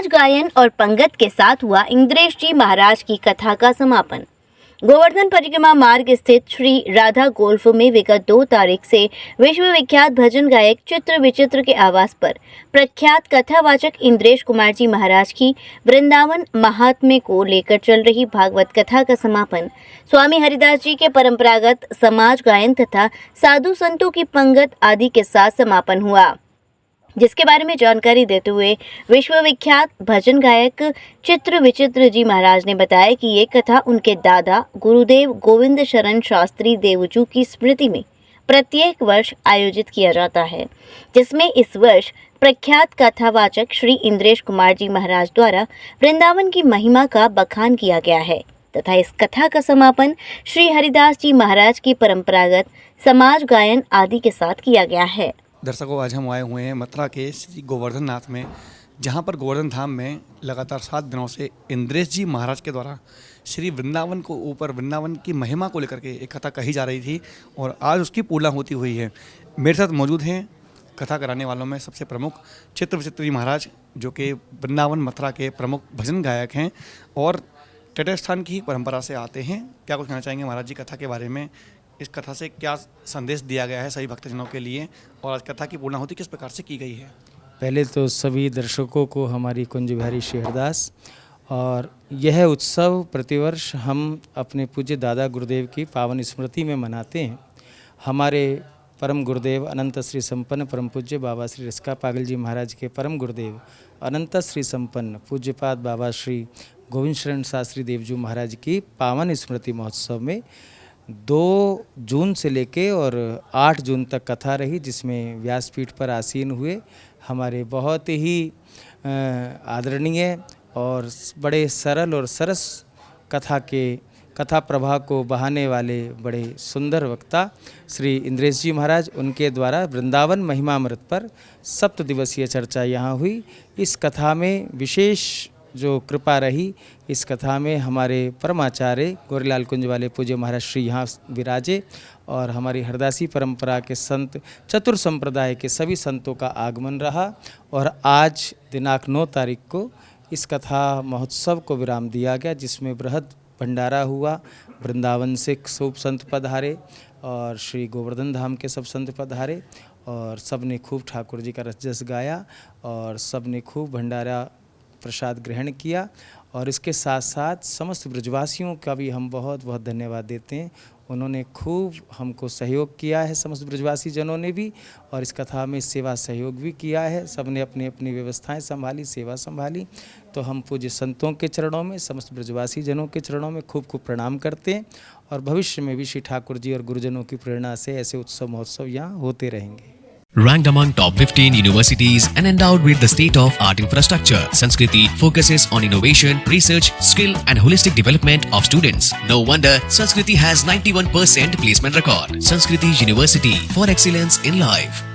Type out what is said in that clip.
समाज गायन और पंगत के साथ हुआ इंद्रेश जी महाराज की कथा का समापन। गोवर्धन परिक्रमा मार्ग स्थित श्री राधा गोल्फ में विगत 2 तारीख से विश्व विख्यात भजन गायक चित्र विचित्र के आवास पर प्रख्यात कथावाचक इंद्रेश कुमार जी महाराज की वृंदावन महात्म्य को लेकर चल रही भागवत कथा का समापन स्वामी हरिदास जी के परंपरागत समाज गायन तथा साधु संतों की पंगत आदि के साथ समापन हुआ, जिसके बारे में जानकारी देते हुए विश्व विख्यात भजन गायक चित्र विचित्र जी महाराज ने बताया कि ये कथा उनके दादा गुरुदेव गोविंद शरण शास्त्री देवजू की स्मृति में प्रत्येक वर्ष आयोजित किया जाता है, जिसमें इस वर्ष प्रख्यात कथावाचक श्री इंद्रेश कुमार जी महाराज द्वारा वृंदावन की महिमा का बखान किया गया है तथा इस कथा का समापन श्री हरिदास जी महाराज की परंपरागत समाज गायन आदि के साथ किया गया है। दर्शकों, आज हम आए हुए हैं मथुरा के श्री गोवर्धन नाथ में, जहां पर गोवर्धन धाम में लगातार 7 दिनों से इंद्रेश जी महाराज के द्वारा श्री वृंदावन को ऊपर वृंदावन की महिमा को लेकर के एक कथा कही जा रही थी और आज उसकी पूर्णा होती हुई है। मेरे साथ मौजूद हैं कथा कराने वालों में सबसे प्रमुख चित्र विचित्र जी महाराज, जो कि वृंदावन मथुरा के प्रमुख भजन गायक हैं और तटस्थान की परंपरा से आते हैं। क्या कुछ कहना चाहेंगे महाराज जी कथा के बारे में? इस कथा से क्या संदेश दिया गया है सभी भक्तजनों के लिए और आज कथा की पूर्णाहुति किस प्रकार से की गई है? पहले तो सभी दर्शकों को हमारी कुंज बिहारी श्री हरिदास। और यह उत्सव प्रतिवर्ष हम अपने पूज्य दादा गुरुदेव की पावन स्मृति में मनाते हैं। हमारे परम गुरुदेव अनंत श्री संपन्न परम पूज्य बाबा श्री रिस्का पागल जी महाराज के परम गुरुदेव अनंत श्री संपन्न पूज्यपाद बाबा श्री गोविंद शरण शास्त्री देवजू महाराज की पावन स्मृति महोत्सव में 2 जून से लेके और 8 जून तक कथा रही, जिसमें व्यासपीठ पर आसीन हुए हमारे बहुत ही आदरणीय और बड़े सरल और सरस कथा प्रभा को बहाने वाले बड़े सुंदर वक्ता श्री इंद्रेश जी महाराज, उनके द्वारा वृंदावन महिमामृत पर 7 दिवसीय चर्चा यहाँ हुई। इस कथा में विशेष जो कृपा रही, इस कथा में हमारे परमाचार्य गोरेलाल कुंज वाले पूज्य महाराज श्री यहाँ विराजे और हमारी हरदासी परंपरा के संत चतुर संप्रदाय के सभी संतों का आगमन रहा और आज दिनांक 9 तारीख को इस कथा महोत्सव को विराम दिया गया, जिसमें बृहद भंडारा हुआ। वृंदावन से खूब संत पधारे और श्री गोवर्धन धाम के सब संत पधारे और सब ने खूब ठाकुर जी का रसजस गाया और सब ने खूब भंडारा प्रसाद ग्रहण किया। और इसके साथ साथ समस्त ब्रजवासियों का भी हम बहुत बहुत धन्यवाद देते हैं। उन्होंने खूब हमको सहयोग किया है, समस्त ब्रजवासी जनों ने भी, और इस कथा में सेवा सहयोग भी किया है। सब ने अपनी अपनी व्यवस्थाएं संभाली, सेवा संभाली। तो हम पूज्य संतों के चरणों में, समस्त ब्रजवासी जनों के चरणों में खूब खूब प्रणाम करते हैं और भविष्य में भी श्री ठाकुर जी और गुरुजनों की प्रेरणा से ऐसे उत्सव महोत्सव यहाँ होते रहेंगे। Ranked among top 15 universities and endowed with the state-of-art infrastructure, Sanskriti focuses on innovation, research, skill and holistic development of students. No wonder Sanskriti has 91% placement record. Sanskriti University for excellence in life.